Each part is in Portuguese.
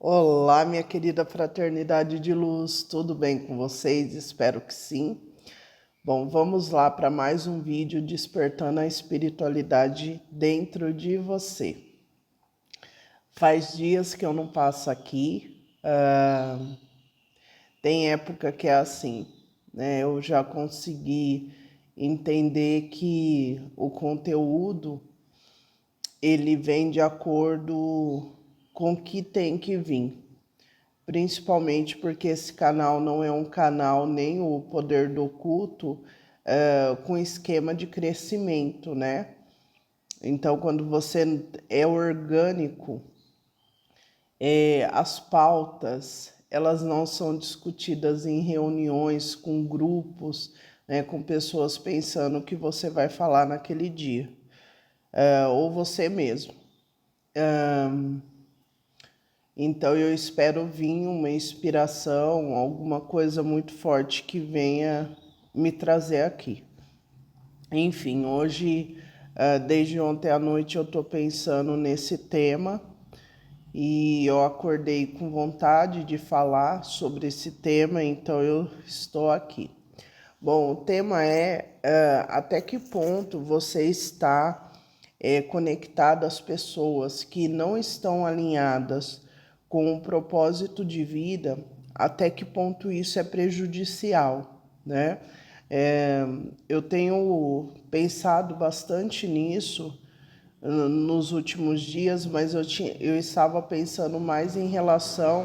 Olá, minha querida fraternidade de luz, tudo bem com vocês? Espero que sim. Bom, vamos lá para mais um vídeo despertando a espiritualidade dentro de você. Faz dias que eu não passo aqui, tem época que é assim, né? Eu já consegui entender que o conteúdo ele vem de acordo com o que tem que vir. Principalmente porque esse canal não é um canal, nem o Poder do Oculto, com esquema de crescimento, né? Então, quando você é orgânico, as pautas, elas não são discutidas em reuniões com grupos, né, com pessoas pensando o que você vai falar naquele dia, ou você mesmo. Então eu espero vir uma inspiração, alguma coisa muito forte que venha me trazer aqui. Enfim, hoje, desde ontem à noite eu estou pensando nesse tema e eu acordei com vontade de falar sobre esse tema, então eu estou aqui. Bom, o tema é até que ponto você está conectado às pessoas que não estão alinhadas com o propósito de vida, até que ponto isso é prejudicial, né? Eu tenho pensado bastante nisso nos últimos dias, mas eu estava pensando mais em relação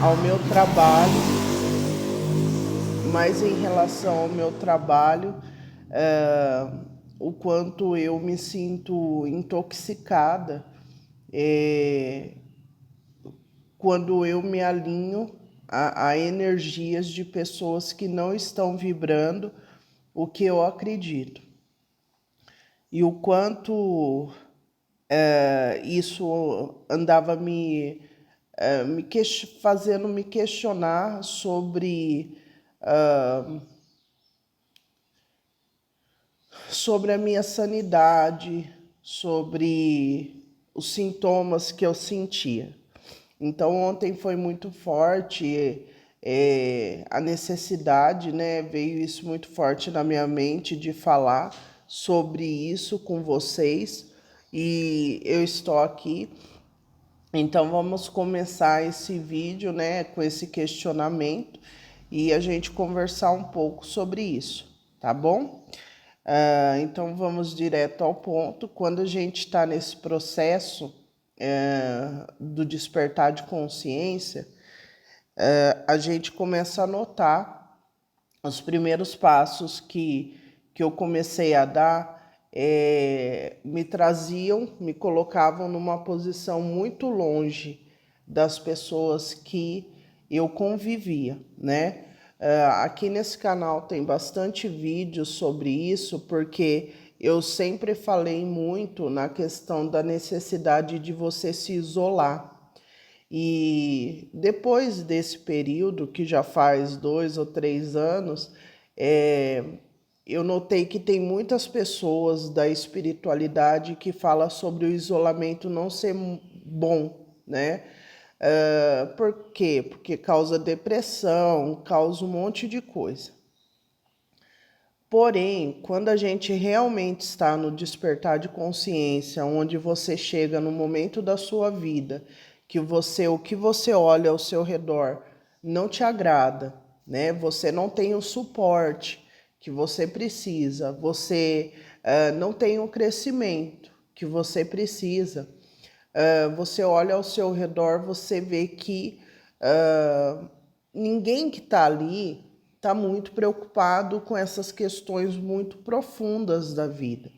ao meu trabalho, o quanto eu me sinto intoxicada quando eu me alinho a energias de pessoas que não estão vibrando o que eu acredito. E o quanto isso andava fazendo me questionar sobre a minha sanidade, sobre os sintomas que eu sentia. Então ontem foi muito forte a necessidade, né? Veio isso muito forte na minha mente de falar sobre isso com vocês e eu estou aqui. Então vamos começar esse vídeo, né, com esse questionamento e a gente conversar um pouco sobre isso, tá bom? Então vamos direto ao ponto. Quando a gente está nesse processo do despertar de consciência, a gente começa a notar os primeiros passos que eu comecei a dar me colocavam numa posição muito longe das pessoas que eu convivia, né? Aqui nesse canal tem bastante vídeo sobre isso, porque eu sempre falei muito na questão da necessidade de você se isolar. E depois desse período, que já faz 2 ou 3 anos, eu notei que tem muitas pessoas da espiritualidade que falam sobre o isolamento não ser bom, né? Por quê? Porque causa depressão, causa um monte de coisa. Porém, quando a gente realmente está no despertar de consciência, onde você chega no momento da sua vida, que o que você olha ao seu redor não te agrada, né? Você não tem o suporte que você precisa, você não tem o crescimento que você precisa. Você olha ao seu redor, você vê que ninguém que está ali está muito preocupado com essas questões muito profundas da vida.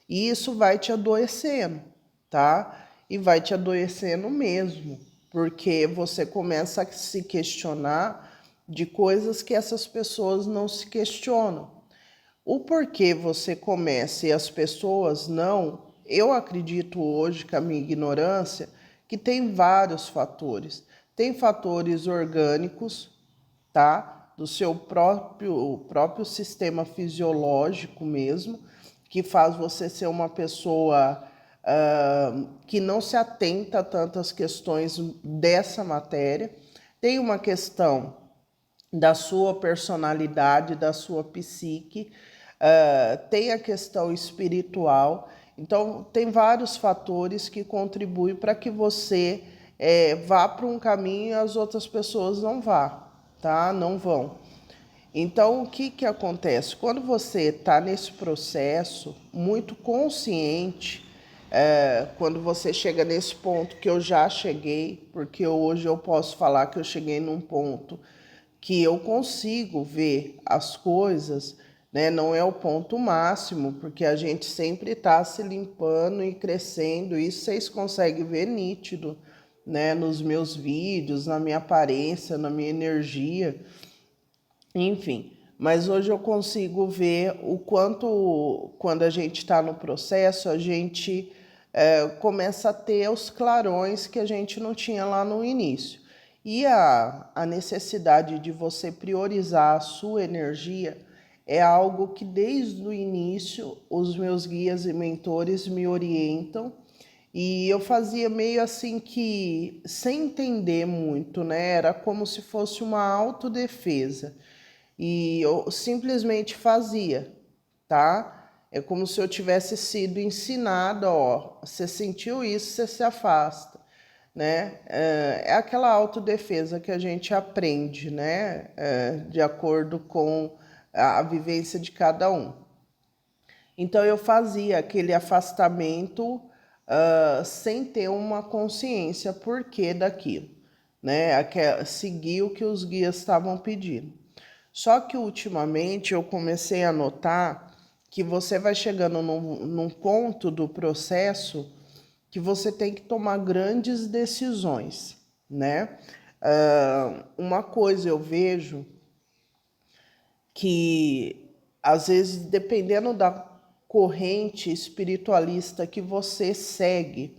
E isso vai te adoecendo, tá? E vai te adoecendo mesmo, porque você começa a se questionar de coisas que essas pessoas não se questionam. O porquê você começa e as pessoas não, eu acredito hoje, com a minha ignorância, que tem vários fatores. Tem fatores orgânicos, tá? Do seu próprio sistema fisiológico mesmo, que faz você ser uma pessoa que não se atenta tanto às questões dessa matéria. Tem uma questão da sua personalidade, da sua psique, tem a questão espiritual. Então, tem vários fatores que contribuem para que você vá para um caminho e as outras pessoas não vá, tá? Não vão. Então, o que que acontece? Quando você está nesse processo muito consciente, quando você chega nesse ponto que eu já cheguei, porque hoje eu posso falar que eu cheguei num ponto que eu consigo ver as coisas, né? Não é o ponto máximo, porque a gente sempre está se limpando e crescendo, isso vocês conseguem ver nítido, né? Nos meus vídeos, na minha aparência, na minha energia, enfim. Mas hoje eu consigo ver o quanto, quando a gente está no processo, a gente começa a ter os clarões que a gente não tinha lá no início. E a necessidade de você priorizar a sua energia é algo que desde o início os meus guias e mentores me orientam, e eu fazia meio assim que sem entender muito, né? Era como se fosse uma autodefesa. E eu simplesmente fazia, tá? É como se eu tivesse sido ensinada, ó, você sentiu isso, você se afasta, né? É aquela autodefesa que a gente aprende, né? De acordo com a vivência de cada um. Então eu fazia aquele afastamento sem ter uma consciência por que daquilo, né? Seguir o que os guias estavam pedindo. Só que ultimamente eu comecei a notar que você vai chegando num ponto do processo que você tem que tomar grandes decisões, né? Uma coisa eu vejo que, às vezes, dependendo da corrente espiritualista que você segue,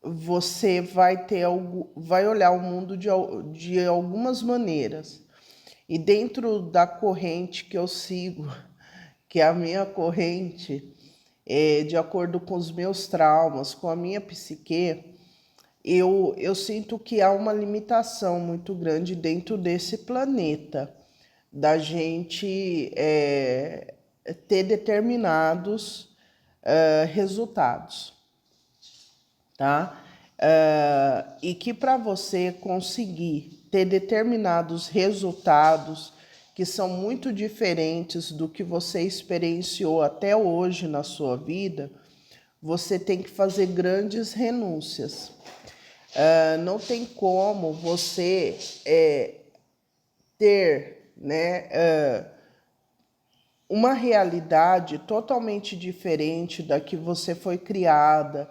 você vai olhar o mundo de algumas maneiras. E dentro da corrente que eu sigo, que é a minha corrente, de acordo com os meus traumas, com a minha psique, eu sinto que há uma limitação muito grande dentro desse planeta, da gente ter determinados resultados, tá? E que para você conseguir ter determinados resultados que são muito diferentes do que você experienciou até hoje na sua vida, você tem que fazer grandes renúncias. Não tem como você ter, né, uma realidade totalmente diferente da que você foi criada,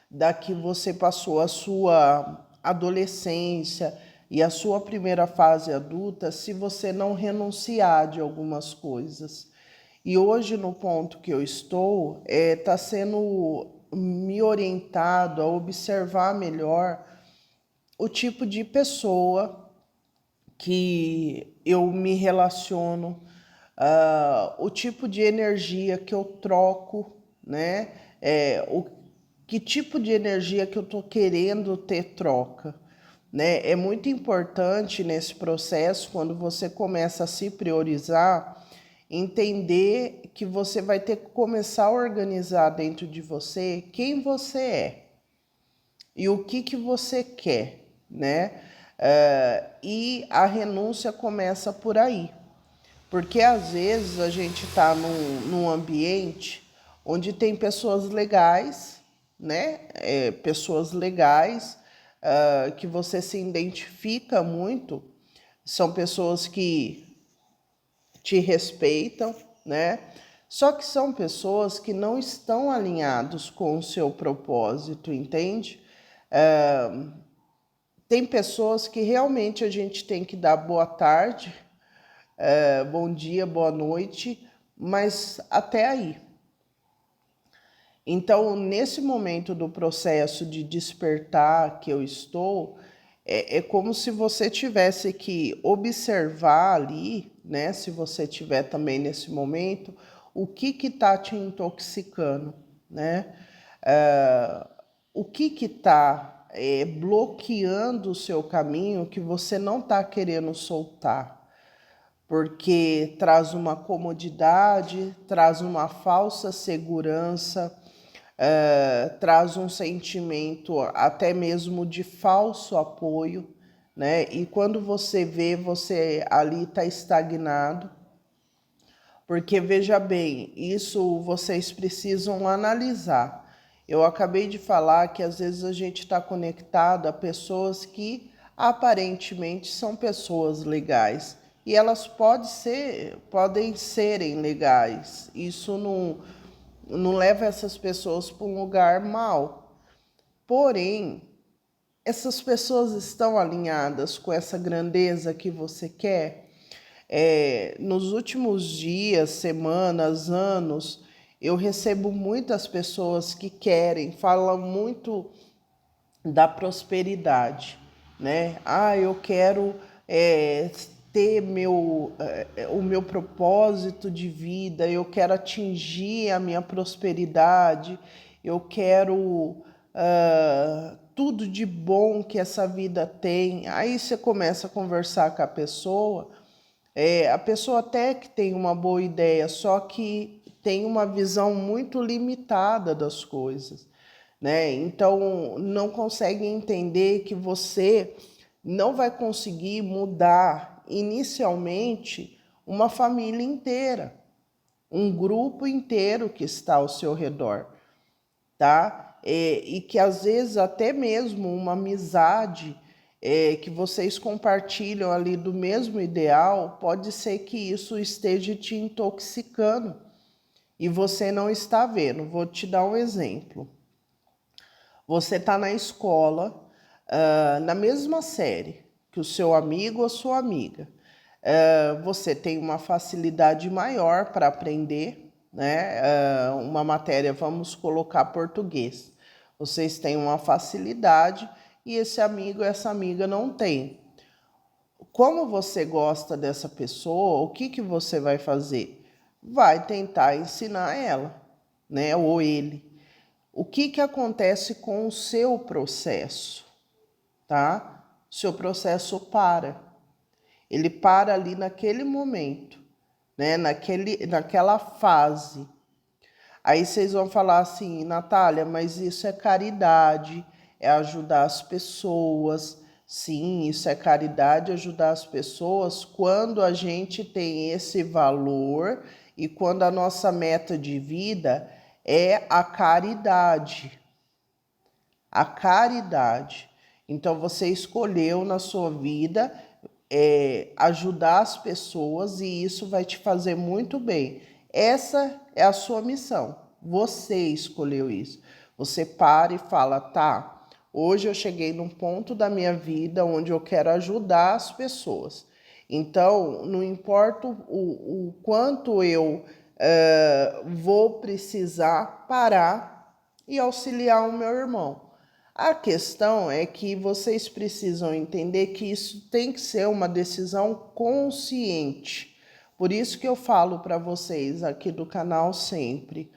da que você passou a sua adolescência e a sua primeira fase adulta, se você não renunciar de algumas coisas. E hoje, no ponto que eu estou, está sendo me orientado a observar melhor o tipo de pessoa que eu me relaciono, o tipo de energia que eu troco, né? Que tipo de energia que eu estou querendo ter troca, né? É muito importante nesse processo, quando você começa a se priorizar, entender que você vai ter que começar a organizar dentro de você quem você é e o que você quer, né? E a renúncia começa por aí. Porque às vezes a gente está num ambiente onde tem pessoas legais, né? Pessoas legais que você se identifica muito, são pessoas que te respeitam, né? Só que são pessoas que não estão alinhados com o seu propósito, entende? Tem pessoas que realmente a gente tem que dar boa tarde, bom dia, boa noite, mas até aí. Então, nesse momento do processo de despertar que eu estou, é como se você tivesse que observar ali, né? Se você tiver também nesse momento, o que está te intoxicando, né? O que está bloqueando o seu caminho que você não está querendo soltar? Porque traz uma comodidade, traz uma falsa segurança, traz um sentimento até mesmo de falso apoio, né? E quando você vê, você ali está estagnado. Porque veja bem, isso vocês precisam analisar. Eu acabei de falar que às vezes a gente está conectado a pessoas que aparentemente são pessoas legais. E elas podem serem legais. Isso não leva essas pessoas para um lugar mau. Porém, essas pessoas estão alinhadas com essa grandeza que você quer? Nos últimos dias, semanas, anos, eu recebo muitas pessoas que falam muito da prosperidade, né? Eu quero ter o meu propósito de vida, eu quero atingir a minha prosperidade, eu quero tudo de bom que essa vida tem. Aí você começa a conversar com a pessoa. A pessoa até que tem uma boa ideia, só que tem uma visão muito limitada das coisas, né? Então não consegue entender que você não vai conseguir mudar inicialmente uma família inteira, um grupo inteiro que está ao seu redor, tá? E que às vezes até mesmo uma amizade que vocês compartilham ali do mesmo ideal, pode ser que isso esteja te intoxicando e você não está vendo. Vou te dar um exemplo. Você está na escola, na mesma série que o seu amigo ou sua amiga. Você tem uma facilidade maior para aprender, né? Uma matéria, vamos colocar português. Vocês têm uma facilidade e esse amigo, essa amiga não tem. Como você gosta dessa pessoa, o que você vai fazer? Vai tentar ensinar ela, né? Ou ele. O que acontece com o seu processo, tá? O seu processo para. Ele para ali naquele momento, né? Naquela fase. Aí vocês vão falar assim, Natália, mas isso é caridade, é ajudar as pessoas. Sim, isso é caridade, ajudar as pessoas quando a gente tem esse valor e quando a nossa meta de vida é a caridade. A caridade. Então você escolheu na sua vida ajudar as pessoas e isso vai te fazer muito bem. Essa é a sua missão. Você escolheu isso. Você para e fala, tá, hoje eu cheguei num ponto da minha vida onde eu quero ajudar as pessoas. Então, não importa o quanto eu vou precisar parar e auxiliar o meu irmão. A questão é que vocês precisam entender que isso tem que ser uma decisão consciente. Por isso que eu falo para vocês aqui do canal sempre.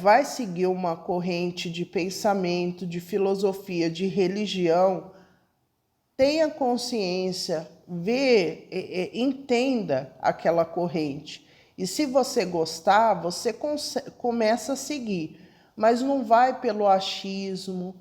Vai seguir uma corrente de pensamento, de filosofia, de religião, tenha consciência, entenda aquela corrente. E se você gostar, você começa a seguir. Mas não vai pelo achismo.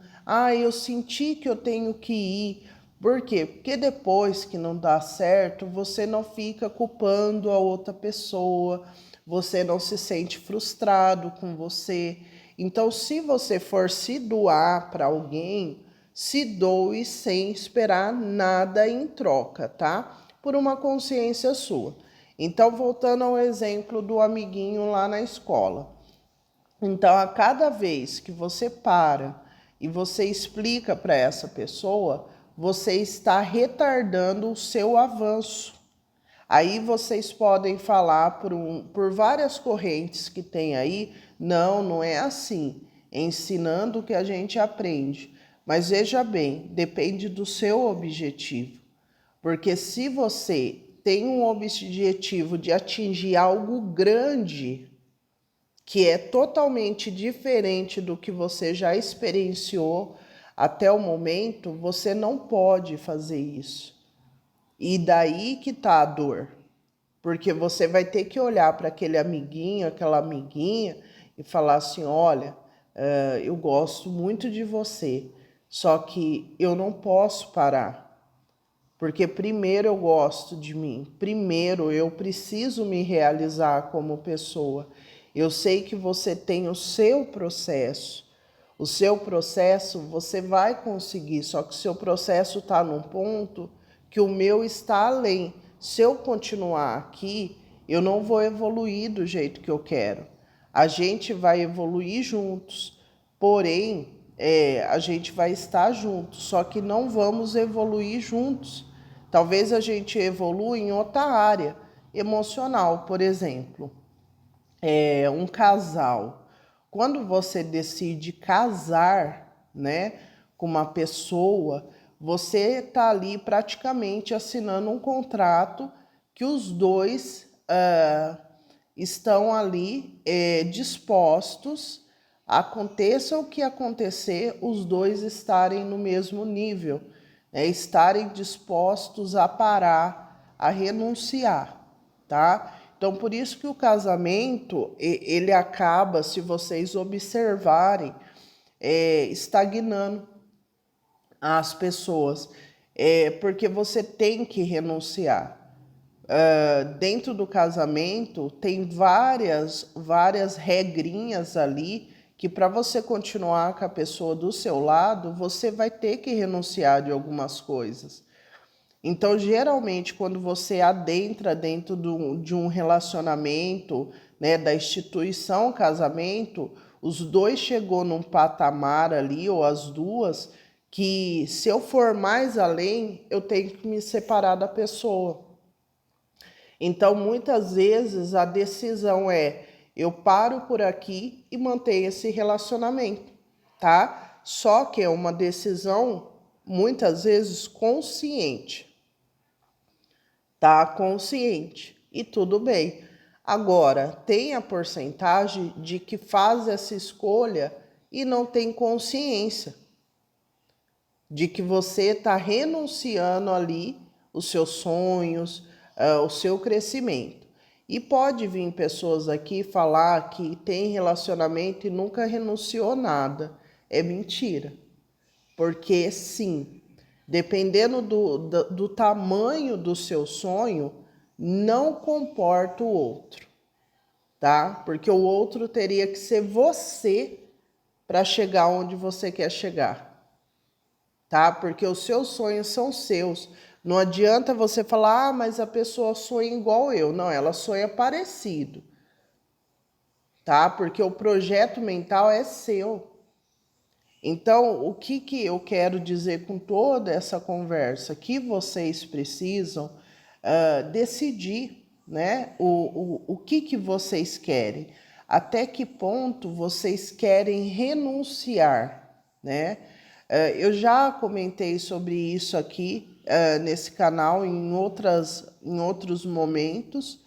Eu senti que eu tenho que ir. Por quê? Porque depois que não dá certo, você não fica culpando a outra pessoa, você não se sente frustrado com você. Então, se você for se doar para alguém, se doe sem esperar nada em troca, tá? Por uma consciência sua. Então, voltando ao exemplo do amiguinho lá na escola. Então, a cada vez que você para e você explica para essa pessoa, você está retardando o seu avanço. Aí vocês podem falar por várias correntes que tem aí, não é assim, ensinando o que a gente aprende. Mas veja bem, depende do seu objetivo. Porque se você tem um objetivo de atingir algo grande, que é totalmente diferente do que você já experienciou até o momento, você não pode fazer isso. E daí que tá a dor. Porque você vai ter que olhar para aquele amiguinho, aquela amiguinha e falar assim, olha, eu gosto muito de você, só que eu não posso parar. Porque primeiro eu gosto de mim, primeiro eu preciso me realizar como pessoa. Eu sei que você tem o seu processo você vai conseguir, só que o seu processo está num ponto que o meu está além. Se eu continuar aqui, eu não vou evoluir do jeito que eu quero. A gente vai evoluir juntos, porém, a gente vai estar juntos, só que não vamos evoluir juntos. Talvez a gente evolua em outra área, emocional, por exemplo. Um casal. Quando você decide casar, né, com uma pessoa, você está ali praticamente assinando um contrato que os dois estão ali dispostos, aconteça o que acontecer, os dois estarem no mesmo nível, estarem dispostos a parar, a renunciar, tá? Então, por isso que o casamento, ele acaba, se vocês observarem, estagnando as pessoas, porque você tem que renunciar. Dentro do casamento tem várias regrinhas ali que para você continuar com a pessoa do seu lado, você vai ter que renunciar de algumas coisas. Então, geralmente, quando você adentra dentro de um relacionamento, né, da instituição casamento, os dois chegou num patamar ali, ou as duas, que se eu for mais além, eu tenho que me separar da pessoa. Então, muitas vezes, a decisão é, eu paro por aqui e mantenho esse relacionamento, tá? Só que é uma decisão, muitas vezes, consciente. Tá consciente e tudo bem. Agora, tem a porcentagem de que faz essa escolha e não tem consciência de que você está renunciando ali os seus sonhos, o seu crescimento. E pode vir pessoas aqui falar que tem relacionamento e nunca renunciou nada. É mentira. Porque sim, dependendo do tamanho do seu sonho, não comporta o outro, tá? Porque o outro teria que ser você para chegar onde você quer chegar, tá? Porque os seus sonhos são seus. Não adianta você falar, mas a pessoa sonha igual eu. Não, ela sonha parecido, tá? Porque o projeto mental é seu. Então, o que eu quero dizer com toda essa conversa? Que vocês precisam decidir, né? O que vocês querem? Até que ponto vocês querem renunciar, né? Eu já comentei sobre isso aqui nesse canal em outros momentos.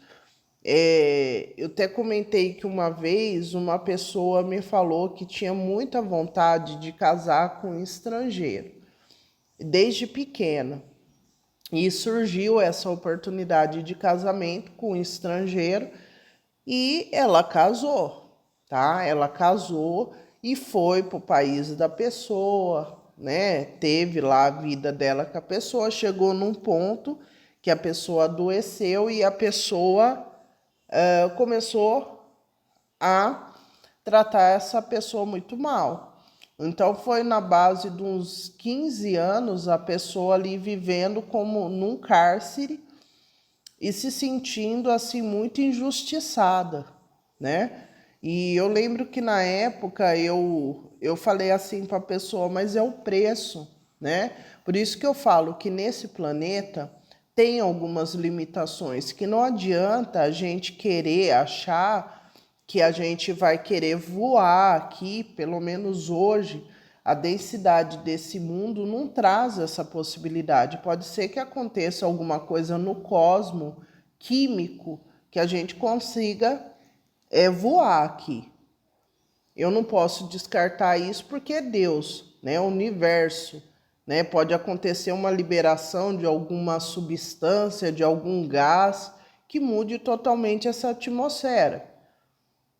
Eu até comentei que uma vez uma pessoa me falou que tinha muita vontade de casar com um estrangeiro, desde pequena. E surgiu essa oportunidade de casamento com um estrangeiro e ela casou, tá? Ela casou e foi para o país da pessoa, né? Teve lá a vida dela com a pessoa, chegou num ponto que a pessoa adoeceu e a pessoa começou a tratar essa pessoa muito mal. Então foi na base de uns 15 anos a pessoa ali vivendo como num cárcere e se sentindo assim muito injustiçada, né? E eu lembro que na época eu falei assim para a pessoa, mas é o preço, né? Por isso que eu falo que nesse planeta tem algumas limitações, que não adianta a gente querer achar que a gente vai querer voar aqui, pelo menos hoje, a densidade desse mundo não traz essa possibilidade. Pode ser que aconteça alguma coisa no cosmo químico que a gente consiga voar aqui, eu não posso descartar isso porque é Deus, né? O universo, né? Pode acontecer uma liberação de alguma substância, de algum gás que mude totalmente essa atmosfera.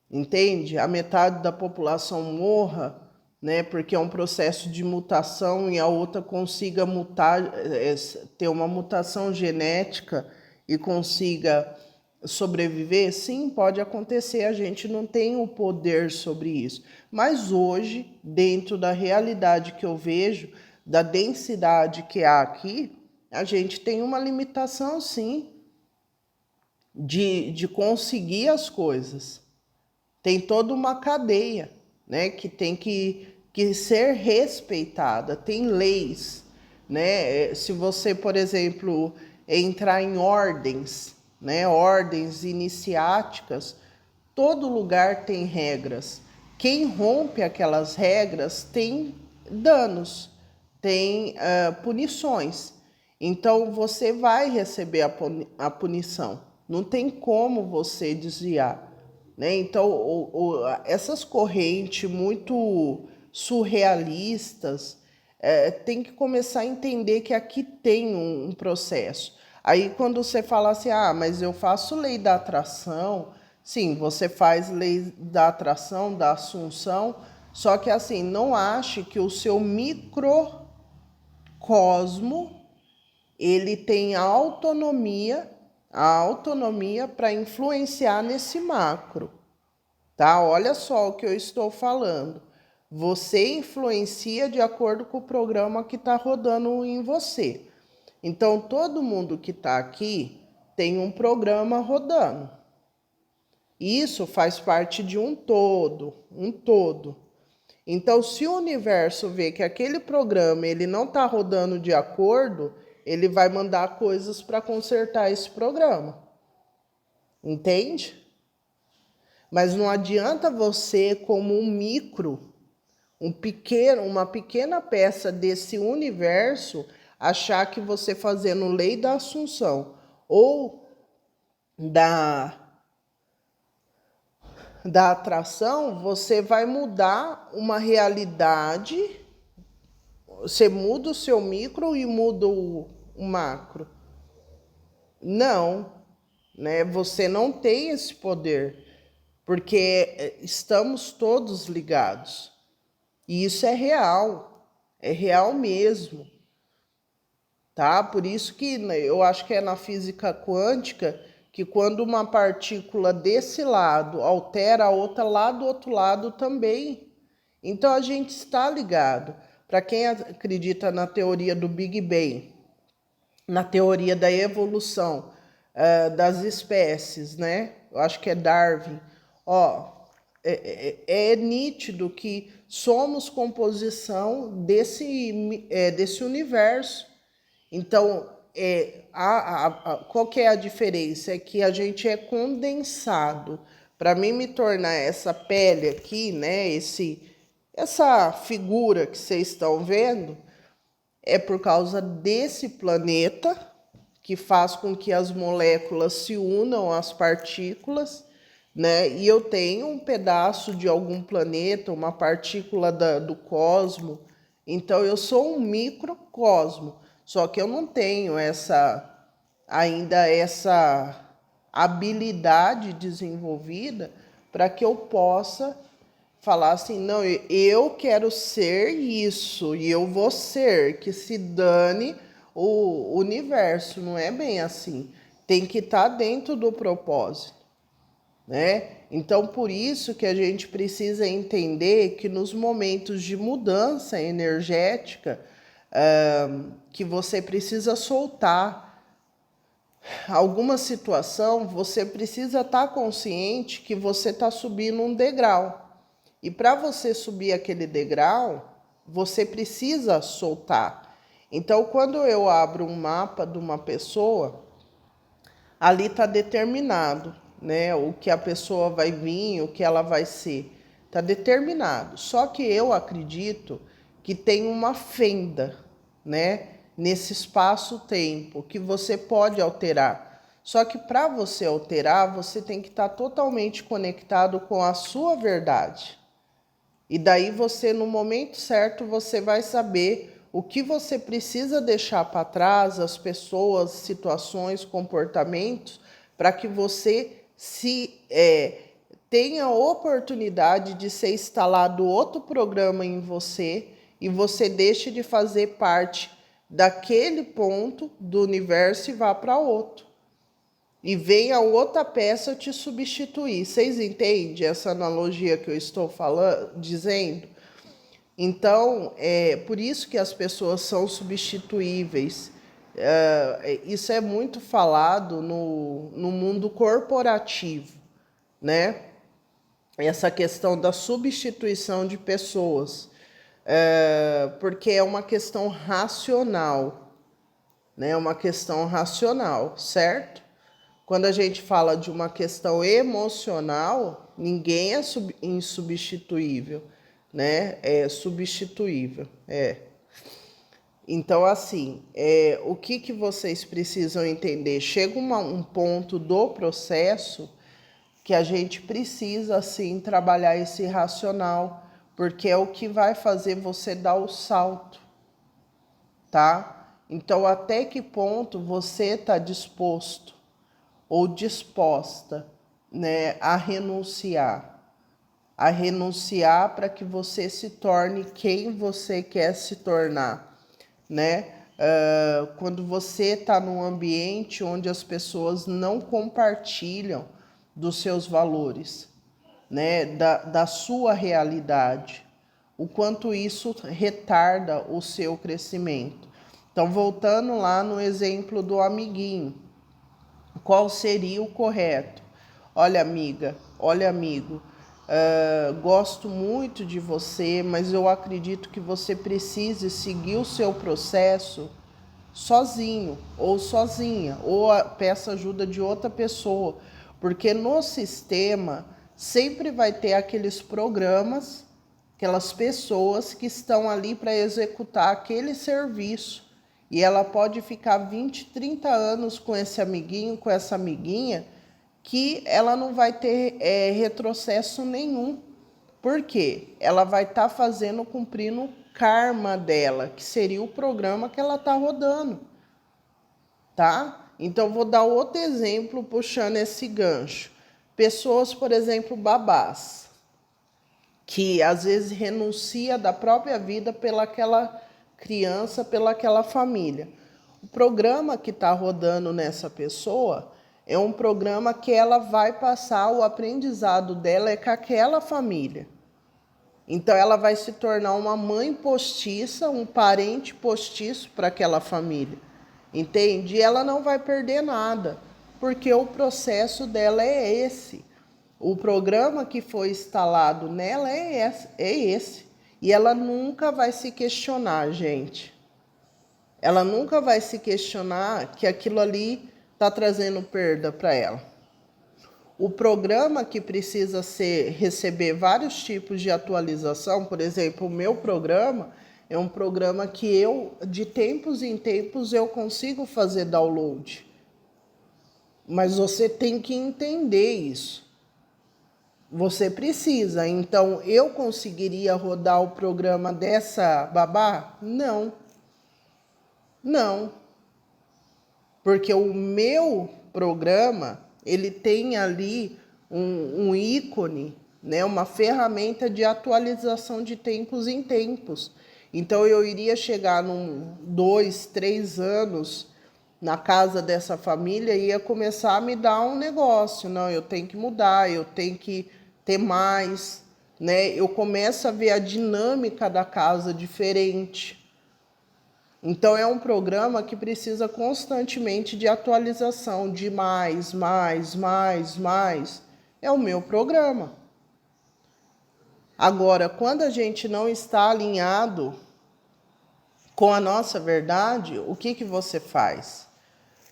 Entende? A metade da população morra, né? Porque é um processo de mutação e a outra consiga mutar, ter uma mutação genética e consiga sobreviver. Sim, pode acontecer, a gente não tem o poder sobre isso. Mas hoje, dentro da realidade que eu vejo, da densidade que há aqui, a gente tem uma limitação, sim, de conseguir as coisas. Tem toda uma cadeia, né, que tem que ser respeitada, tem leis, né? Se você, por exemplo, entrar em ordens, né, ordens iniciáticas, todo lugar tem regras. Quem rompe aquelas regras tem danos, tem punições. Então você vai receber a punição. Não tem como você desviar, né? Então, essas correntes muito surrealistas tem que começar a entender que aqui tem um processo. Aí, quando você fala assim, ah, mas eu faço lei da atração, sim, você faz lei da atração, da assunção, só que assim, não ache que o seu microcosmo ele tem a autonomia para influenciar nesse macro, tá? Olha só o que eu estou falando. Você influencia de acordo com o programa que está rodando em você. Então, todo mundo que está aqui tem um programa rodando. Isso faz parte de um todo, um todo. Então, se o universo vê que aquele programa ele não está rodando de acordo, ele vai mandar coisas para consertar esse programa. Entende? Mas não adianta você, como um micro, uma pequena peça desse universo, achar que você fazendo lei da assunção ou da atração, você vai mudar uma realidade. Você muda o seu micro e muda o macro. Não, né? Você não tem esse poder, porque estamos todos ligados. E isso é real mesmo, tá? Por isso que eu acho que é na física quântica que quando uma partícula desse lado altera a outra lá do outro lado também. Então a gente está ligado. Para quem acredita na teoria do Big Bang, na teoria da evolução das espécies, né? Eu acho que é Darwin. Ó, é nítido que somos composição desse universo. Então, qual que é a diferença? É que a gente é condensado. Para mim me tornar essa pele aqui, né? Essa figura que vocês estão vendo, é por causa desse planeta que faz com que as moléculas se unam às partículas, né? E eu tenho um pedaço de algum planeta, uma partícula do cosmo. Então eu sou um microcosmo, só que eu não tenho ainda essa habilidade desenvolvida para que eu possa falar assim, não, eu quero ser isso e eu vou ser, que se dane o universo. Não é bem assim. Tem que estar dentro do propósito, né? Então, por isso que a gente precisa entender que nos momentos de mudança energética, que você precisa soltar alguma situação, você precisa estar consciente que você está subindo um degrau. E para você subir aquele degrau, você precisa soltar. Então, quando eu abro um mapa de uma pessoa, ali está determinado, né? O que a pessoa vai vir, o que ela vai ser. Está determinado. Só que eu acredito que tem uma fenda, né? Nesse espaço-tempo, que você pode alterar. Só que para você alterar, você tem que estar totalmente conectado com a sua verdade. E daí você, no momento certo, você vai saber o que você precisa deixar para trás, as pessoas, situações, comportamentos, para que você tenha a oportunidade de ser instalado outro programa em você e você deixe de fazer parte daquele ponto do universo e vá para outro. E venha outra peça te substituir. Vocês entendem essa analogia que eu estou falando, dizendo? Então, é por isso que as pessoas são substituíveis. Isso é muito falado no mundo corporativo, né? Essa questão da substituição de pessoas. Porque é uma questão racional, né? É uma questão racional, certo? Quando a gente fala de uma questão emocional, ninguém é insubstituível, né? É substituível, Então, assim, o que vocês precisam entender? Chega um ponto do processo que a gente precisa, assim, trabalhar esse racional, porque é o que vai fazer você dar o salto, tá? Então, até que ponto você está disposto ou disposta, né, a renunciar para que você se torne quem você quer se tornar, né? Quando você está num ambiente onde as pessoas não compartilham dos seus valores, né, da sua realidade, o quanto isso retarda o seu crescimento. Então, voltando lá no exemplo do amiguinho, qual seria o correto? Olha, amiga, olha, amigo, gosto muito de você, mas eu acredito que você precise seguir o seu processo sozinho ou sozinha, ou peça ajuda de outra pessoa, porque no sistema sempre vai ter aqueles programas, aquelas pessoas que estão ali para executar aquele serviço. E ela pode ficar 20, 30 anos com esse amiguinho, com essa amiguinha, que ela não vai ter retrocesso nenhum. Por quê? Ela vai estar cumprindo o karma dela, que seria o programa que ela está rodando. Tá? Então, vou dar outro exemplo puxando esse gancho. Pessoas, por exemplo, babás, que às vezes renuncia da própria vida pelaquela criança, pelaquela família. O programa que está rodando nessa pessoa é um programa que ela vai passar, o aprendizado dela é com aquela família. Então, ela vai se tornar uma mãe postiça, um parente postiço para aquela família. Entende? E ela não vai perder nada, porque o processo dela é esse. O programa que foi instalado nela é esse. E ela nunca vai se questionar, gente. Ela nunca vai se questionar que aquilo ali está trazendo perda para ela. O programa que precisa receber vários tipos de atualização, por exemplo, o meu programa é um programa que eu, de tempos em tempos, eu consigo fazer download. Mas você tem que entender isso. Você precisa. Então, eu conseguiria rodar o programa dessa babá? Não. Não. Porque o meu programa, ele tem ali um ícone, né, uma ferramenta de atualização de tempos em tempos. Então, eu iria chegar 2, 3 anos na casa dessa família e ia começar a me dar um negócio. Não, eu tenho que mudar, eu tenho que ter mais, né? Eu começo a ver a dinâmica da casa diferente. Então, é um programa que precisa constantemente de atualização, de mais. É o meu programa. Agora, quando a gente não está alinhado com a nossa verdade, o que você faz?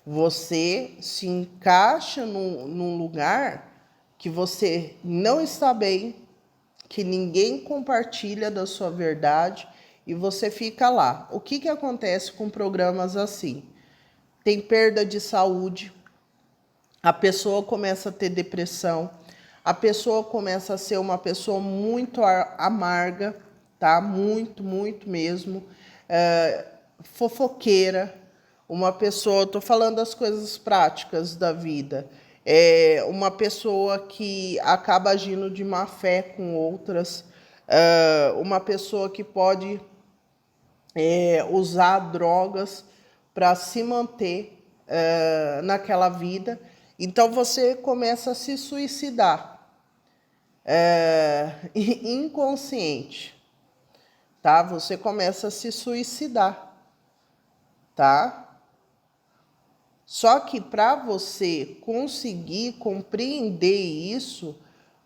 Você se encaixa num lugar que você não está bem, que ninguém compartilha da sua verdade e você fica lá. O que acontece com programas assim? Tem perda de saúde, a pessoa começa a ter depressão, A pessoa começa a ser uma pessoa muito amarga, tá? Muito, muito mesmo. Fofoqueira. Uma pessoa, tô falando das coisas práticas da vida. Uma pessoa que acaba agindo de má fé com outras. Uma pessoa que pode usar drogas para se manter naquela vida. Então você começa a se suicidar inconsciente, tá? Você começa a se suicidar, tá? Só que para você conseguir compreender isso,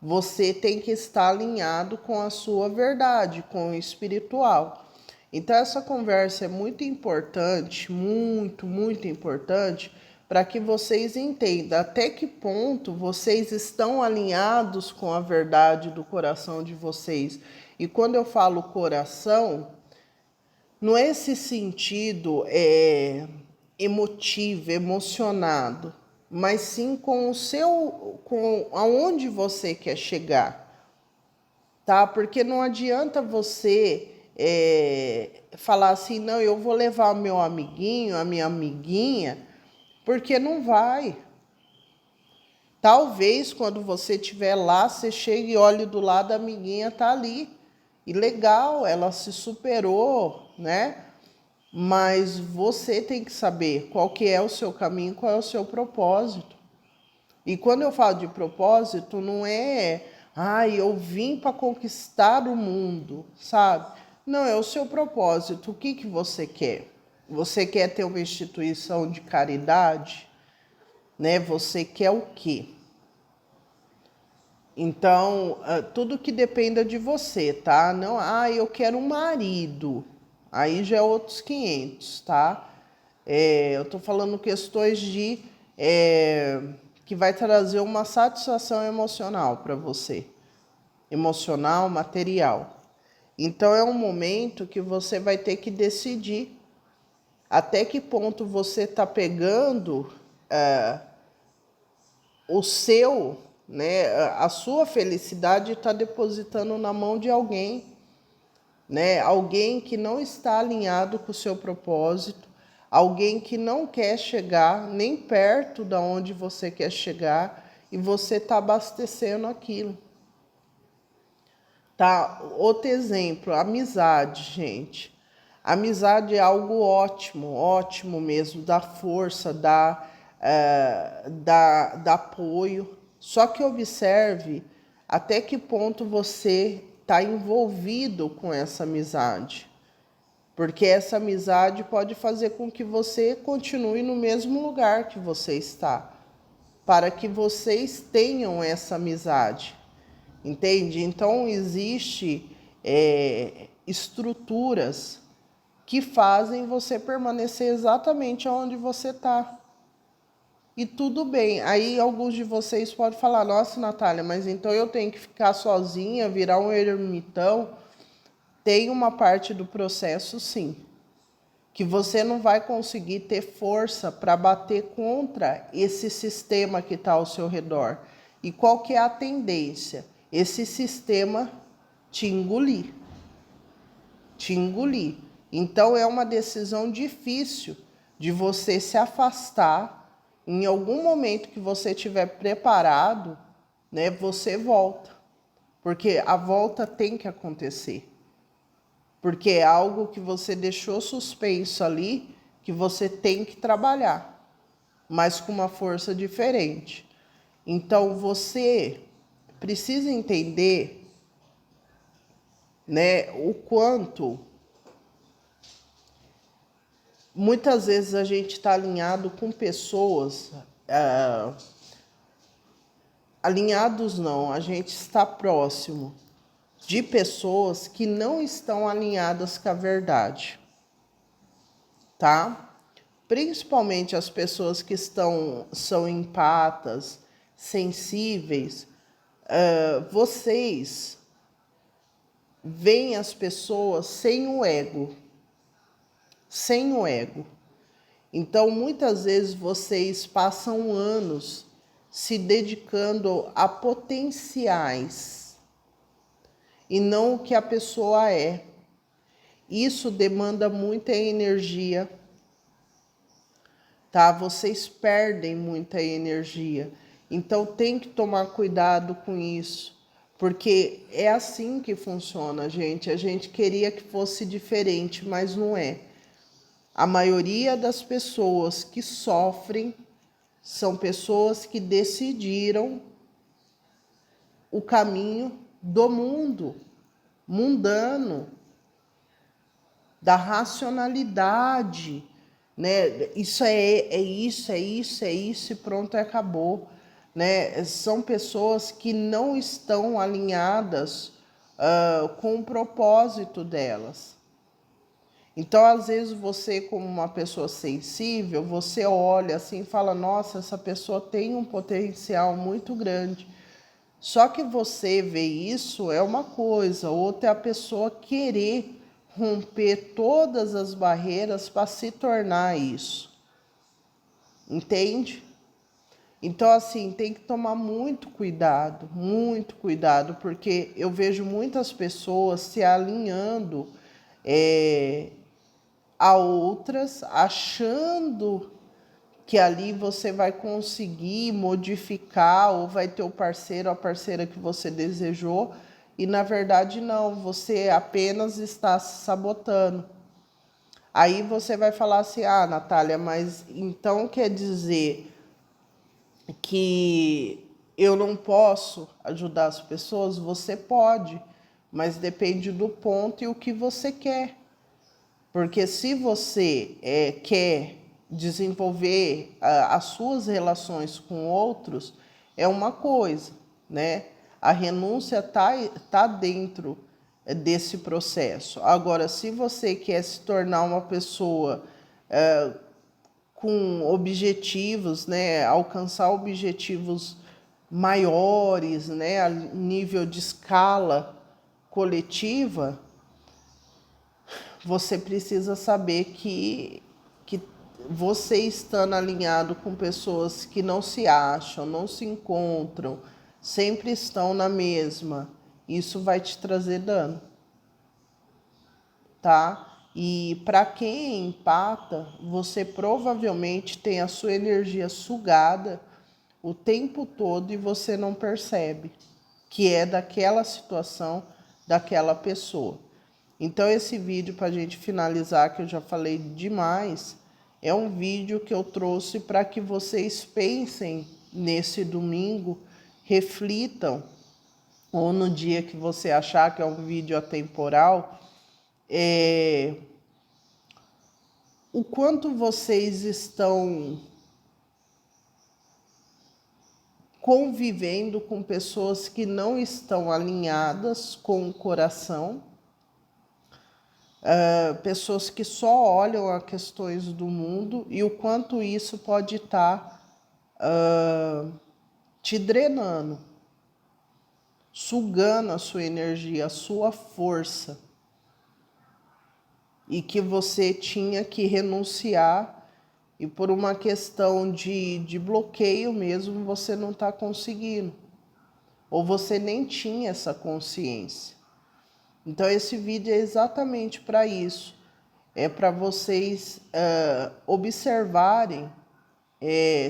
você tem que estar alinhado com a sua verdade, com o espiritual. Então essa conversa é muito importante, muito, muito importante, para que vocês entendam até que ponto vocês estão alinhados com a verdade do coração de vocês. E quando eu falo coração, não é esse sentido emotivo, emocionado, mas sim com o seu, com aonde você quer chegar, tá? Porque não adianta você falar assim, não, eu vou levar o meu amiguinho, a minha amiguinha, porque não vai. Talvez quando você estiver lá, você chegue e olhe do lado, a amiguinha tá ali. E legal, ela se superou, né? Mas você tem que saber qual que é o seu caminho, qual é o seu propósito. E quando eu falo de propósito, não é, eu vim para conquistar o mundo, sabe? Não, é o seu propósito. O que você quer? Você quer ter uma instituição de caridade? Né? Você quer o quê? Então, tudo que dependa de você, tá? Não, eu quero um marido. Aí já é outros 500, tá? Eu tô falando questões de que vai trazer uma satisfação emocional para você. Emocional, material. Então, é um momento que você vai ter que decidir até que ponto você tá pegando o seu, né, a sua felicidade está depositando na mão de alguém, né, alguém que não está alinhado com o seu propósito, alguém que não quer chegar nem perto da onde você quer chegar e você está abastecendo aquilo. Tá? Outro exemplo, amizade, gente. Amizade é algo ótimo, ótimo mesmo, dá força, dá apoio. Só que observe até que ponto você está envolvido com essa amizade. Porque essa amizade pode fazer com que você continue no mesmo lugar que você está, para que vocês tenham essa amizade. Entende? Então, existe estruturas que fazem você permanecer exatamente onde você está. E tudo bem. Aí alguns de vocês podem falar, nossa, Natália, mas então eu tenho que ficar sozinha, virar um ermitão. Tem uma parte do processo, sim, que você não vai conseguir ter força para bater contra esse sistema que está ao seu redor. E qual que é a tendência? Esse sistema te engolir. Te engolir. Então é uma decisão difícil de você se afastar. Em algum momento que você estiver preparado, né, você volta. Porque a volta tem que acontecer. Porque é algo que você deixou suspenso ali, que você tem que trabalhar, mas com uma força diferente. Então você precisa entender, né, o quanto muitas vezes a gente está alinhado com pessoas, alinhados não, a gente está próximo de pessoas que não estão alinhadas com a verdade, tá? Principalmente as pessoas que são empatas, sensíveis, vocês veem as pessoas sem o ego, sem o ego. Então, muitas vezes vocês passam anos se dedicando a potenciais e não o que a pessoa é. Isso demanda muita energia, tá? Vocês perdem muita energia. Então tem que tomar cuidado com isso, porque é assim que funciona, gente. A gente queria que fosse diferente, mas não é. A maioria das pessoas que sofrem são pessoas que decidiram o caminho do mundo, mundano, da racionalidade, né? Isso é isso, é isso, é isso e pronto, acabou, né? São pessoas que não estão alinhadas com o propósito delas. Então, às vezes, você, como uma pessoa sensível, você olha assim e fala, nossa, essa pessoa tem um potencial muito grande. Só que você vê isso é uma coisa, outra é a pessoa querer romper todas as barreiras para se tornar isso. Entende? Então, assim, tem que tomar muito cuidado, porque eu vejo muitas pessoas se alinhando a outras, achando que ali você vai conseguir modificar ou vai ter o parceiro ou a parceira que você desejou, e na verdade não, você apenas está se sabotando. Aí você vai falar assim, ah, Natália, mas então quer dizer que eu não posso ajudar as pessoas? Você pode, mas depende do ponto e o que você quer. Porque se você quer desenvolver as suas relações com outros, é uma coisa, né? A renúncia tá dentro desse processo. Agora, se você quer se tornar uma pessoa com objetivos, né? Alcançar objetivos maiores, né? A nível de escala coletiva, você precisa saber que você estando alinhado com pessoas que não se acham, não se encontram, sempre estão na mesma, isso vai te trazer dano, tá? E para quem empata, você provavelmente tem a sua energia sugada o tempo todo e você não percebe que é daquela situação, daquela pessoa. Então esse vídeo, para a gente finalizar, que eu já falei demais, é um vídeo que eu trouxe para que vocês pensem nesse domingo, reflitam, ou no dia que você achar que é um vídeo atemporal, o quanto vocês estão convivendo com pessoas que não estão alinhadas com o coração, pessoas que só olham as questões do mundo, e o quanto isso pode estar te drenando, sugando a sua energia, a sua força, e que você tinha que renunciar, e por uma questão de bloqueio mesmo, você não está conseguindo, ou você nem tinha essa consciência. Então esse vídeo é exatamente para isso, é para vocês observarem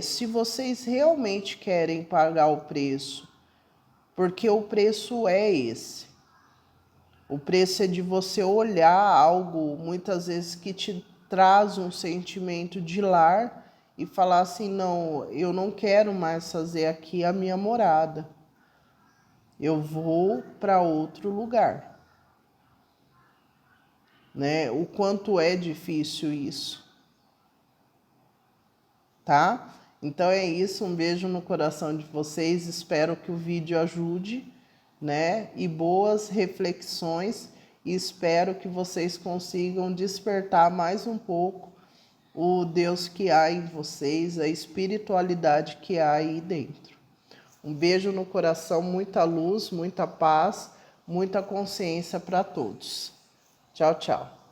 se vocês realmente querem pagar o preço, porque o preço é esse. O preço é de você olhar algo, muitas vezes, que te traz um sentimento de lar e falar assim, não, eu não quero mais fazer aqui a minha morada. Eu vou para outro lugar. Né? O quanto é difícil isso. Tá? Então é isso, um beijo no coração de vocês, espero que o vídeo ajude, né? E boas reflexões, e espero que vocês consigam despertar mais um pouco o Deus que há em vocês, a espiritualidade que há aí dentro. Um beijo no coração, muita luz, muita paz, muita consciência para todos. Tchau, tchau.